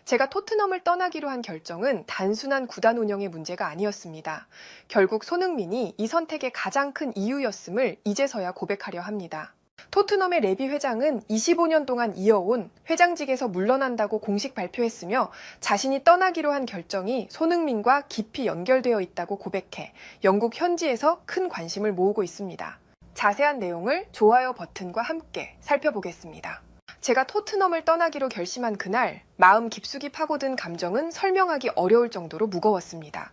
제가 토트넘을 떠나기로 한 결정은 단순한 구단 운영의 문제가 아니었습니다. 결국 손흥민이 이 선택의 가장 큰 이유였음을 이제서야 고백하려 합니다. 토트넘의 레비 회장은 25년 동안 이어온 회장직에서 물러난다고 공식 발표했으며 자신이 떠나기로 한 결정이 손흥민과 깊이 연결되어 있다고 고백해 영국 현지에서 큰 관심을 모으고 있습니다. 자세한 내용을 좋아요 버튼과 함께 살펴보겠습니다. 제가 토트넘을 떠나기로 결심한 그날, 마음 깊숙이 파고든 감정은 설명하기 어려울 정도로 무거웠습니다.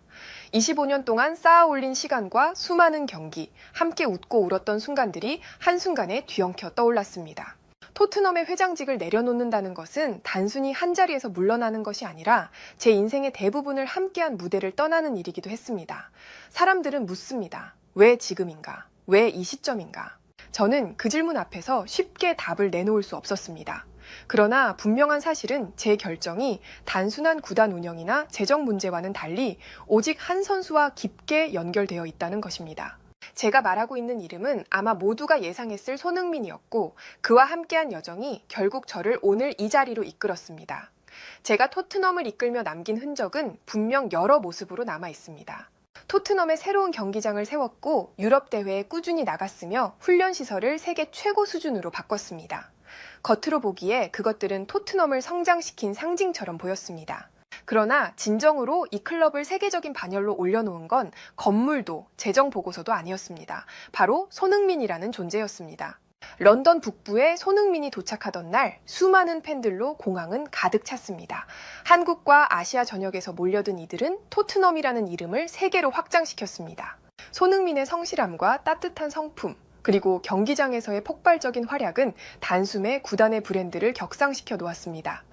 25년 동안 쌓아 올린 시간과 수많은 경기, 함께 웃고 울었던 순간들이 한순간에 뒤엉켜 떠올랐습니다. 토트넘의 회장직을 내려놓는다는 것은 단순히 한자리에서 물러나는 것이 아니라 제 인생의 대부분을 함께한 무대를 떠나는 일이기도 했습니다. 사람들은 묻습니다. 왜 지금인가? 왜 이 시점인가? 저는 그 질문 앞에서 쉽게 답을 내놓을 수 없었습니다. 그러나 분명한 사실은 제 결정이 단순한 구단 운영이나 재정 문제와는 달리 오직 한 선수와 깊게 연결되어 있다는 것입니다. 제가 말하고 있는 이름은 아마 모두가 예상했을 손흥민이었고 그와 함께한 여정이 결국 저를 오늘 이 자리로 이끌었습니다. 제가 토트넘을 이끌며 남긴 흔적은 분명 여러 모습으로 남아 있습니다. 토트넘의 새로운 경기장을 세웠고 유럽 대회에 꾸준히 나갔으며 훈련시설을 세계 최고 수준으로 바꿨습니다. 겉으로 보기에 그것들은 토트넘을 성장시킨 상징처럼 보였습니다. 그러나 진정으로 이 클럽을 세계적인 반열로 올려놓은 건 건물도 재정 보고서도 아니었습니다. 바로 손흥민이라는 존재였습니다. 런던 북부에 손흥민이 도착하던 날 수많은 팬들로 공항은 가득 찼습니다. 한국과 아시아 전역에서 몰려든 이들은 토트넘이라는 이름을 세계로 확장시켰습니다. 손흥민의 성실함과 따뜻한 성품, 그리고 경기장에서의 폭발적인 활약은 단숨에 구단의 브랜드를 격상시켜 놓았습니다.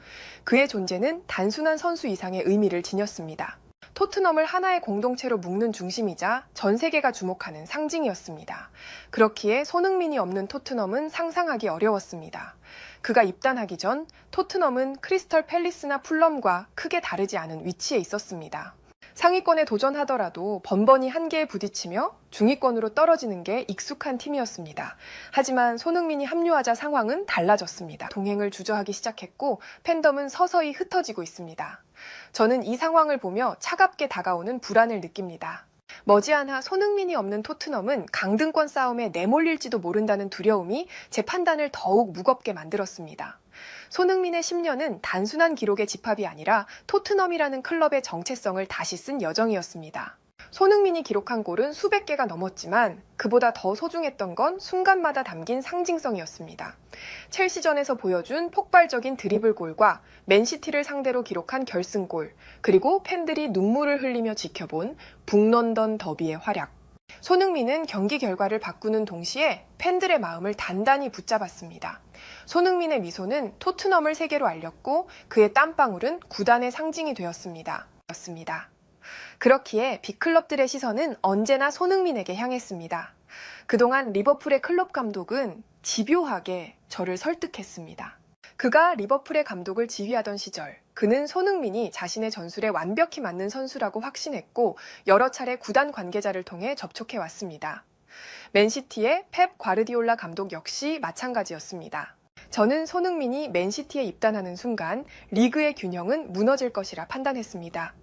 그의 존재는 단순한 선수 이상의 의미를 지녔습니다. 토트넘을 하나의 공동체로 묶는 중심이자 전 세계가 주목하는 상징이었습니다. 그렇기에 손흥민이 없는 토트넘은 상상하기 어려웠습니다. 그가 입단하기 전 토트넘은 크리스털 팰리스나 풀럼과 크게 다르지 않은 위치에 있었습니다. 상위권에 도전하더라도 번번이 한계에 부딪히며 중위권으로 떨어지는 게 익숙한 팀이었습니다. 하지만 손흥민이 합류하자 상황은 달라졌습니다. 동행을 주저하기 시작했고 팬덤은 서서히 흩어지고 있습니다. 저는 이 상황을 보며 차갑게 다가오는 불안을 느낍니다. 머지않아 손흥민이 없는 토트넘은 강등권 싸움에 내몰릴지도 모른다는 두려움이 제 판단을 더욱 무겁게 만들었습니다. 손흥민의 10년은 단순한 기록의 집합이 아니라 토트넘이라는 클럽의 정체성을 다시 쓴 여정이었습니다. 손흥민이 기록한 골은 수백 개가 넘었지만 그보다 더 소중했던 건 순간마다 담긴 상징성이었습니다. 첼시전에서 보여준 폭발적인 드리블골과 맨시티를 상대로 기록한 결승골, 그리고 팬들이 눈물을 흘리며 지켜본 북런던 더비의 활약. 손흥민은 경기 결과를 바꾸는 동시에 팬들의 마음을 단단히 붙잡았습니다. 손흥민의 미소는 토트넘을 세계로 알렸고 그의 땀방울은 구단의 상징이 되었습니다. 그렇기에 빅클럽들의 시선은 언제나 손흥민에게 향했습니다. 그동안 리버풀의 클럽 감독은 집요하게 저를 설득했습니다. 그가 리버풀의 감독을 지휘하던 시절, 그는 손흥민이 자신의 전술에 완벽히 맞는 선수라고 확신했고 여러 차례 구단 관계자를 통해 접촉해왔습니다. 맨시티의 펩 과르디올라 감독 역시 마찬가지였습니다. 저는 손흥민이 맨시티에 입단하는 순간 리그의 균형은 무너질 것이라 판단했습니다.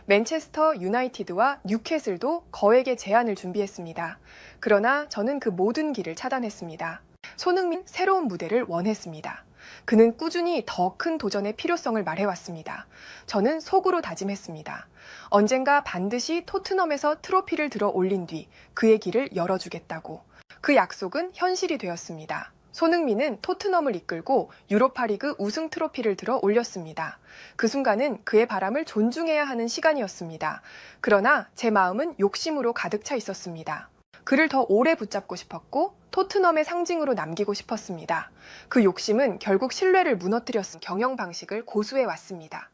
맨체스터 유나이티드와 뉴캐슬도 거액의 제안을 준비했습니다. 그러나 저는 그 모든 길을 차단했습니다. 손흥민 새로운 무대를 원했습니다. 그는 꾸준히 더 큰 도전의 필요성을 말해왔습니다. 저는 속으로 다짐했습니다. 언젠가 반드시 토트넘에서 트로피를 들어 올린 뒤 그의 길을 열어주겠다고. 그 약속은 현실이 되었습니다. 손흥민은 토트넘을 이끌고 유로파리그 우승 트로피를 들어 올렸습니다. 그 순간은 그의 바람을 존중해야 하는 시간이었습니다. 그러나 제 마음은 욕심으로 가득 차 있었습니다. 그를 더 오래 붙잡고 싶었고 토트넘의 상징으로 남기고 싶었습니다. 그 욕심은 결국 신뢰를 무너뜨렸은 경영 방식을 고수해 왔습니다.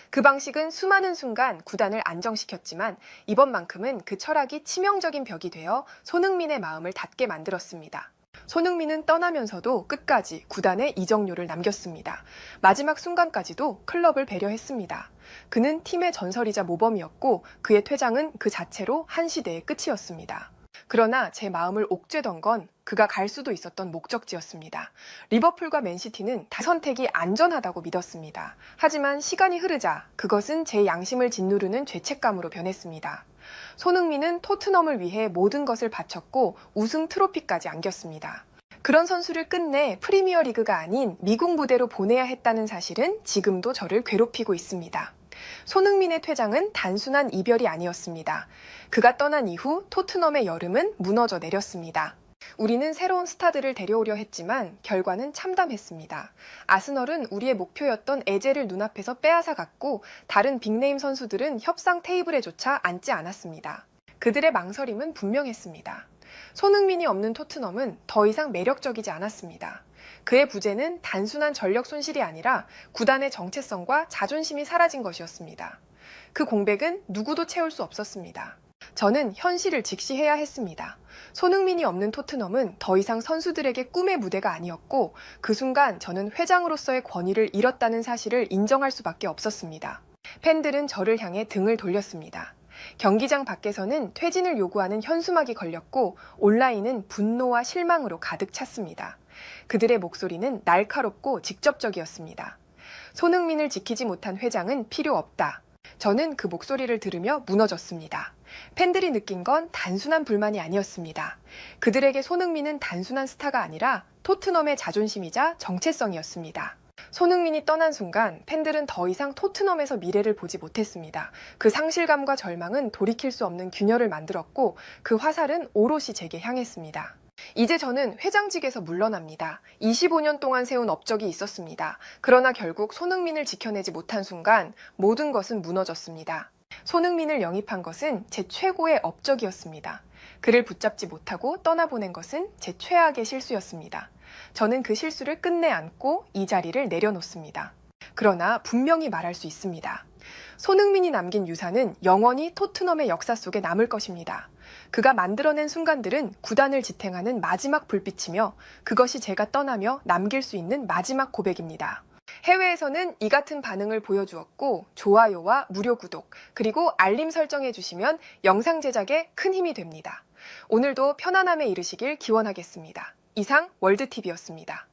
그 방식은 수많은 순간 구단을 안정시켰지만 이번만큼은 그 철학이 치명적인 벽이 되어 손흥민의 마음을 닫게 만들었습니다. 손흥민은 떠나면서도 끝까지 구단에 이적료를 남겼습니다. 마지막 순간까지도 클럽을 배려했습니다. 그는 팀의 전설이자 모범이었고 그의 퇴장은 그 자체로 한 시대의 끝이었습니다. 그러나 제 마음을 옥죄던 건 그가 갈 수도 있었던 목적지였습니다. 리버풀과 맨시티는 다 선택이 안전하다고 믿었습니다. 하지만 시간이 흐르자 그것은 제 양심을 짓누르는 죄책감으로 변했습니다. 손흥민은 토트넘을 위해 모든 것을 바쳤고 우승 트로피까지 안겼습니다. 그런 선수를 끝내 프리미어리그가 아닌 미국 무대로 보내야 했다는 사실은 지금도 저를 괴롭히고 있습니다. 손흥민의 퇴장은 단순한 이별이 아니었습니다. 그가 떠난 이후 토트넘의 여름은 무너져 내렸습니다. 우리는 새로운 스타들을 데려오려 했지만 결과는 참담했습니다. 아스널은 우리의 목표였던 에제를 눈앞에서 빼앗아갔고 다른 빅네임 선수들은 협상 테이블에조차 앉지 않았습니다. 그들의 망설임은 분명했습니다. 손흥민이 없는 토트넘은 더 이상 매력적이지 않았습니다. 그의 부재는 단순한 전력 손실이 아니라 구단의 정체성과 자존심이 사라진 것이었습니다. 그 공백은 누구도 채울 수 없었습니다. 저는 현실을 직시해야 했습니다. 손흥민이 없는 토트넘은 더 이상 선수들에게 꿈의 무대가 아니었고 그 순간 저는 회장으로서의 권위를 잃었다는 사실을 인정할 수밖에 없었습니다. 팬들은 저를 향해 등을 돌렸습니다. 경기장 밖에서는 퇴진을 요구하는 현수막이 걸렸고 온라인은 분노와 실망으로 가득 찼습니다. 그들의 목소리는 날카롭고 직접적이었습니다. 손흥민을 지키지 못한 회장은 필요 없다. 저는 그 목소리를 들으며 무너졌습니다. 팬들이 느낀 건 단순한 불만이 아니었습니다. 그들에게 손흥민은 단순한 스타가 아니라 토트넘의 자존심이자 정체성이었습니다. 손흥민이 떠난 순간 팬들은 더 이상 토트넘에서 미래를 보지 못했습니다. 그 상실감과 절망은 돌이킬 수 없는 균열을 만들었고 그 화살은 오롯이 제게 향했습니다. 이제 저는 회장직에서 물러납니다. 25년 동안 세운 업적이 있었습니다. 그러나 결국 손흥민을 지켜내지 못한 순간 모든 것은 무너졌습니다. 손흥민을 영입한 것은 제 최고의 업적이었습니다. 그를 붙잡지 못하고 떠나보낸 것은 제 최악의 실수였습니다. 저는 그 실수를 끝내 안고 이 자리를 내려놓습니다. 그러나 분명히 말할 수 있습니다. 손흥민이 남긴 유산은 영원히 토트넘의 역사 속에 남을 것입니다. 그가 만들어낸 순간들은 구단을 지탱하는 마지막 불빛이며 그것이 제가 떠나며 남길 수 있는 마지막 고백입니다. 해외에서는 이 같은 반응을 보여주었고 좋아요와 무료 구독 그리고 알림 설정해 주시면 영상 제작에 큰 힘이 됩니다. 오늘도 편안함에 이르시길 기원하겠습니다. 이상 월드TV였습니다.